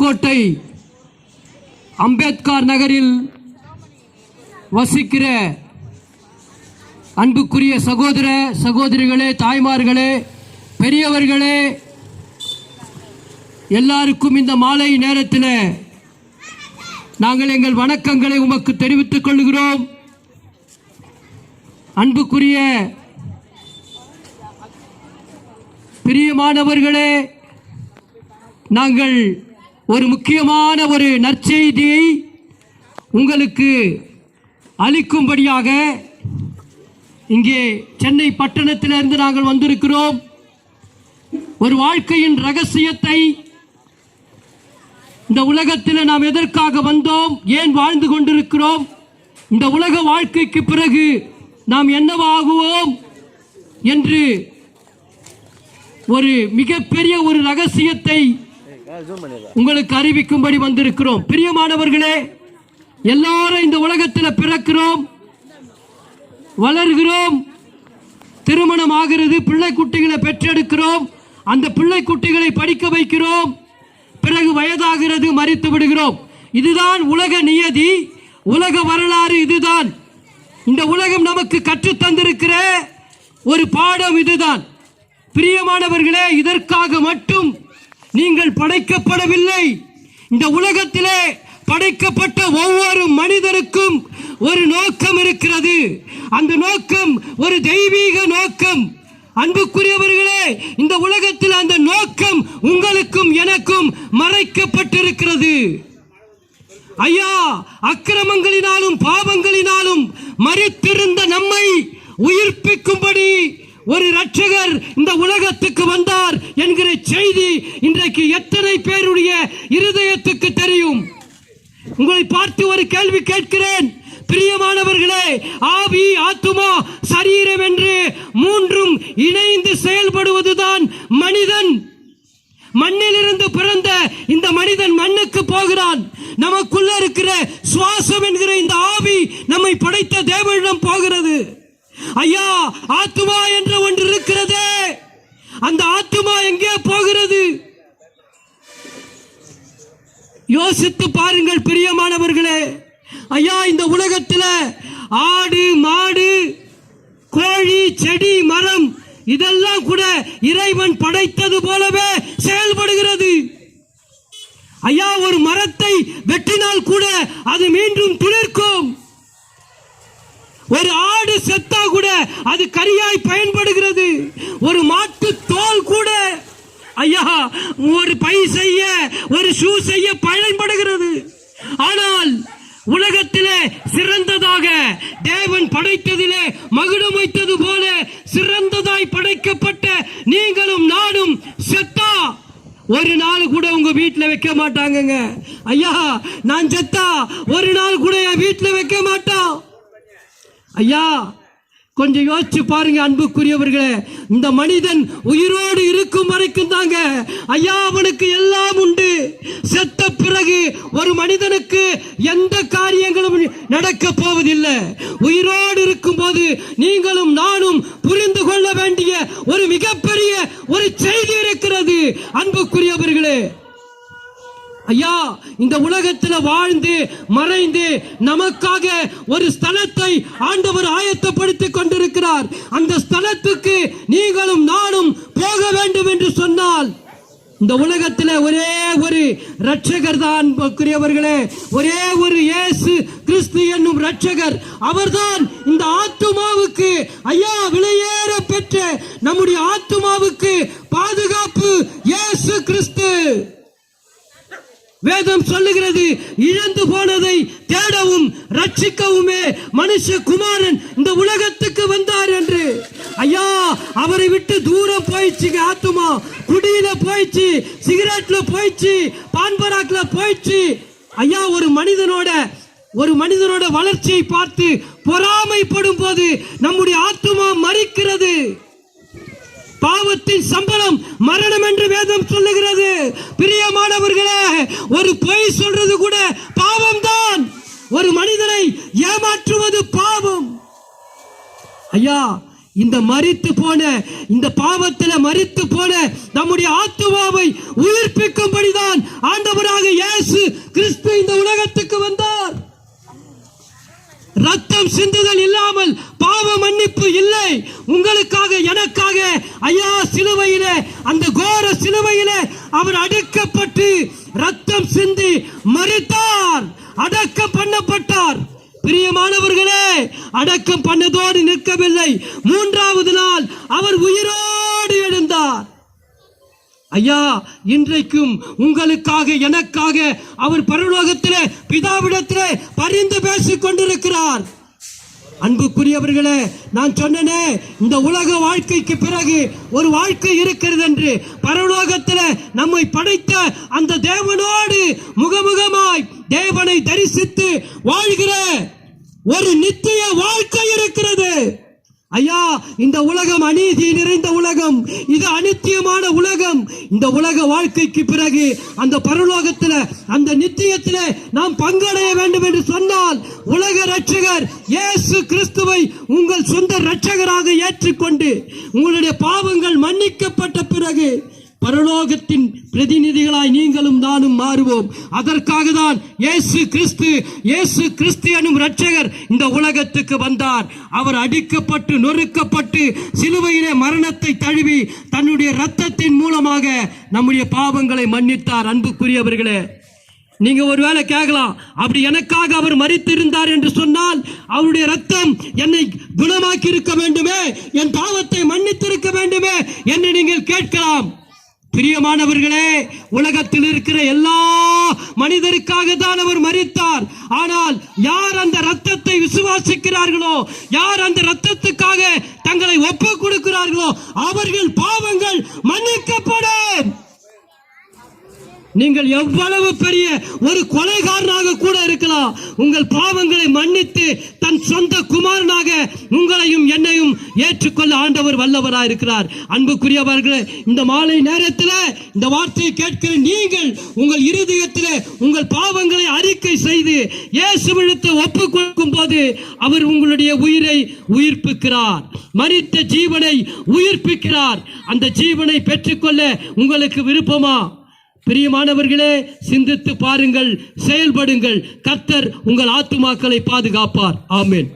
புதுக்கோட்டை அம்பேத்கர் நகரில் வசிக்கிற அன்புக்குரிய சகோதர சகோதரிகளே, தாய்மார்களே, பெரியவர்களே, எல்லாருக்கும் இந்த மாலை நேரத்தில் நாங்கள் எங்கள் வணக்கங்களை உமக்கு தெரிவித்துக் கொள்கிறோம். அன்புக்குரிய பிரியமானவர்களே, நாங்கள் ஒரு முக்கியமான ஒரு நற்செய்தியை உங்களுக்கு அளிக்கும்படியாக இங்கே சென்னை பட்டணத்திலிருந்து நாங்கள் வந்திருக்கிறோம். ஒரு வாழ்க்கையின் ரகசியத்தை, இந்த உலகத்தில் நாம் எதற்காக வந்தோம், ஏன் வாழ்ந்து கொண்டிருக்கிறோம், இந்த உலக வாழ்க்கைக்கு பிறகு நாம் என்னவாகுவோம் என்று ஒரு மிகப்பெரிய ஒரு ரகசியத்தை உங்களுக்கு அறிவிக்கும்படி வந்திருக்கிறோம். பிரியமானவர்களே, எல்லாரும் இந்த உலகத்தில் பிறக்கிறோம், வளர்கிறோம், திருமணம் ஆகிறது, பிள்ளை குட்டிகளை பெற்றெடுக்கிறோம், அந்த பிள்ளை குட்டிகளை படிக்க வைக்கிறோம், பிறகு வயதாகிறது, மரித்து விடுகிறோம். இதுதான் உலக நியதி, உலக வரலாறு. இதுதான் இந்த உலகம் நமக்கு கற்றுத் தந்திருக்கிற ஒரு பாடம். இதுதான் பிரியமானவர்களே, இதற்காக மட்டும் நீங்கள் படைக்கப்படவில்லை. இந்த உலகத்திலே படைக்கப்பட்ட ஒவ்வொரு மனிதனுக்கும் ஒரு நோக்கம் இருக்கிறது. அந்த நோக்கம் ஒரு தெய்வீக நோக்கம். அன்புக்குரியவர்களே, இந்த உலகத்தில் அந்த நோக்கம் உங்களுக்கும் எனக்கும் மறைக்கப்பட்டிருக்கிறது. ஐயா, அக்கிரமங்களினாலும் பாவங்களினாலும் மரித்திருந்த நம்மை உயிர்ப்பிக்கும்படி ஒரு இரட்சகர் இந்த உலகத்துக்கு வந்தார் என்கிற செய்தி இன்றைக்கு எத்தனை பேருடைய இருதயத்துக்கு தெரியும்? உங்களை பார்த்து ஒரு கேள்வி கேட்கிறேன். பிரியமானவர்களே, ஆவி, ஆத்துமா, சரீரம் என்று மூன்றும் இணைந்து செயல்படுவதுதான் மனிதன். மண்ணிலிருந்து பிறந்த இந்த மனிதன் மண்ணுக்கு போகிறான். நமக்குள்ள இருக்கிற சுவாசம் என்கிற இந்த ஆவி நம்மை படைத்த தேவனிடம் போகிறது. ஐயா, ஆத்துமா என்ற ஒன்று இருக்கிறது. அந்த ஆத்துமா எங்கே போகிறது? யோசித்து பாருங்கள் பிரியமானவர்களே. ஐயா, இந்த உலகத்தில் ஆடு, மாடு, கோழி, செடி, மரம் இதெல்லாம் கூட இறைவன் படைத்தது போலவே செயல்படுகிறது. ஐயா, ஒரு மரத்தை வெட்டினால் கூட அது மீண்டும் துளிர்க்கும். ஒரு ஆடு செத்தா கூட அது கரியாய் பயன்படுகிறது. ஒரு மாட்டு தோல் கூட ஐயா ஒரு பை செய்ய, ஒரு ஷூ செய்ய பயன்படுகிறது. ஆனால் உலகத்திலே சிறந்ததாக தேவன் படைத்ததிலே மகுடம் வைத்தது போல சிறந்ததாய் படைக்கப்பட்ட நீங்களும் நானும் செத்தா ஒரு நாள் கூட உங்க வீட்டில் வைக்க மாட்டாங்க. ஐயா, நான் செத்தா ஒரு நாள் கூட என் வீட்டில் வைக்க மாட்டான். ஐயா, கொஞ்சம் யோசிச்சு பாருங்க அன்புக்குரியவர்களே. இந்த மனிதன் உயிரோடு இருக்கும் வரைக்கும் தாங்க ஐயா அவனுக்கு எல்லாம் உண்டு. செத்த பிறகு ஒரு மனிதனுக்கு எந்த காரியங்களும் நடக்க போவதில்லை. உயிரோடு இருக்கும் போது நீங்களும் நானும் புரிந்து கொள்ள வேண்டிய ஒரு மிகப்பெரிய ஒரு செய்தி இருக்கிறது அன்புக்குரியவர்களே. ஐயா, இந்த உலகத்தில் வாழ்ந்து மறைந்து நமக்காக ஒரு ஸ்தலத்தை ஆண்டவர் ஆயத்தப்படுத்திக் கொண்டிருக்கிறார். அந்த ஸ்தலத்துக்கு நீங்களும் நானும் போக வேண்டும் என்று சொன்னால் இந்த உலகத்தில் ஒரே ஒரு இரட்சகர் தான் அன்புக்குரியவர்களே. ஒரே ஒரு இயேசு கிறிஸ்து என்னும் இரட்சகர். அவர்தான் இந்த ஆத்துமாவுக்கு ஐயா விலையேற பெற்ற நம்முடைய ஆத்துமாவுக்கு பாதுகாப்பு. இயேசு கிறிஸ்து. வேதம் சொல்லுகிறது, இழந்து போனதை தேடவும் ரட்சிக்கவுமே மனுஷகுமாரன் இந்த உலகத்துக்கு வந்தார் என்று. ஐயா, அவரை விட்டு தூரம் போயிடுச்சுங்க ஆத்துமா. குடியில போயிடுச்சு, சிகரெட்ல போயிடுச்சு, பான்பராக்ல போயிடுச்சு. ஐயா, ஒரு மனிதனோட வளர்ச்சியை பார்த்து பொறாமைப்படும் போது நம்முடைய ஆத்துமா மரிக்கிறது. பாவத்தின் சம்பளம் மரணம் என்று வேதம் சொல்லுகிறது. பிரியமானவர்களே, ஒரு பொய் சொல்றது கூட பாவம் தான். ஒரு மனிதனை ஏமாற்றுவது பாவம். ஐயா, இந்த மரித்து போன இந்த பாவத்தில் மரித்து போன நம்முடைய ஆத்துமாவை உயிர்ப்பிக்கும்படிதான் ஆண்டவராகிய உங்களுக்காக இயேசு கிறிஸ்து இந்த உலகத்துக்கு வந்தார். ரத்தம் சிந்துதல் இல்லாமல் பாவ மன்னிப்பு இல்லை. உங்களுக்காக எனக்காக ஐயா சிலுவையிலே, அந்த கோர சிலுவையிலே அவர் அடக்கப்பட்டு ரத்தம் சிந்தி மரித்தார், அடக்கம் பண்ணப்பட்டார். பிரியமானவர்களே, அடக்கம் பண்ணதோடு நிற்கவில்லை, மூன்றாவது நாள் அவர் உயிரோடு எழுந்தார். ஐயா, இன்றைக்கும் உங்களுக்காக எனக்காக அவர் பரலோகத்திலே பிதாவிடத்திலே பரிந்து பேசிக் கொண்டிருக்கிறார். அன்புக்குரியவர்களே, நான் சொன்னனே, இந்த உலக வாழ்க்கைக்கு பிறகு ஒரு வாழ்க்கை இருக்கிறது என்று. பரலோகத்தில் நம்மை படைத்த அந்த தேவனோடு முகமுகமாய் தேவனை தரிசித்து வாழ்கிற ஒரு நித்திய வாழ்க்கை இருக்கிறது. ஐயா, இந்த உலகம் அநீதி நிறைந்த உலகம், இது அநித்தியமான உலகம். இந்த உலக வாழ்க்கைக்கு பிறகு அந்த பரலோகத்தில், அந்த நித்தியத்தில் நாம் பங்கடைய வேண்டும் என்று சொன்னால், உலக இரட்சகர் இயேசு கிறிஸ்துவை உங்கள் சொந்த இரட்சகராக ஏற்றுக்கொண்டு உங்களுடைய பாவங்கள் மன்னிக்கப்பட்ட பிறகு பரலோகத்தின் பிரதிநிதிகளாய் நீங்களும் நானும் மாறுவோம். அதற்காக தான் இயேசு கிறிஸ்து எனும் இரட்சகர் இந்த உலகத்துக்கு வந்தார். அவர் அடிக்கப்பட்டு நொறுக்கப்பட்டு சிலுவையிலே மரணத்தை தழுவி தன்னுடைய இரத்தத்தின் மூலமாக நம்முடைய பாவங்களை மன்னித்தார். அன்புக்குரியவர்களே, நீங்க ஒருவேளை கேட்கலாம், அப்படி எனக்காக அவர் மரித்திருந்தார் என்று சொன்னால் அவருடைய ரத்தம் என்னை குணமாக்கி இருக்க வேண்டுமே, என் பாவத்தை மன்னித்திருக்க வேண்டுமே என்று நீங்கள் கேட்கலாம். பிரியமானவர்களே, உலகத்தில் இருக்கிற எல்லா மனிதருக்காக தான் அவர் மரித்தார். ஆனால் யார் அந்த ரத்தத்தை விசுவாசிக்கிறார்களோ, யார் அந்த ரத்தத்துக்காக தங்களை ஒப்பு கொடுக்கிறார்களோ, அவர்கள் பாவங்கள் மன்னிக்கப்படும். நீங்கள் எவ்வளவு பெரிய ஒரு கொலைகாரனாக கூட இருக்கலாம், உங்கள் பாவங்களை மன்னித்து தன் சொந்த குமாரனாக உங்களையும் என்னையும் ஏற்றுக்கொள்ள ஆண்டவர் வல்லவராக இருக்கிறார். அன்புக்குரியவர்களே, இந்த மாலை நேரத்தில் இந்த வார்த்தையை கேட்கிற நீங்கள் உங்கள் இருதயத்தில் உங்கள் பாவங்களை அறிக்கை செய்து இயேசுவிடத்தை ஒப்பு கொடுக்கும் போது அவர் உங்களுடைய உயிரை உயிர்ப்பிக்கிறார், மரித்த ஜீவனை உயிர்ப்பிக்கிறார். அந்த ஜீவனை பெற்றுக்கொள்ள உங்களுக்கு விருப்பமா? பிரியமானவர்களே, சிந்தித்து பாருங்கள், செயல்படுங்கள். கர்த்தர் உங்கள் ஆத்துமாக்களை பாதுகாப்பார். ஆமென்.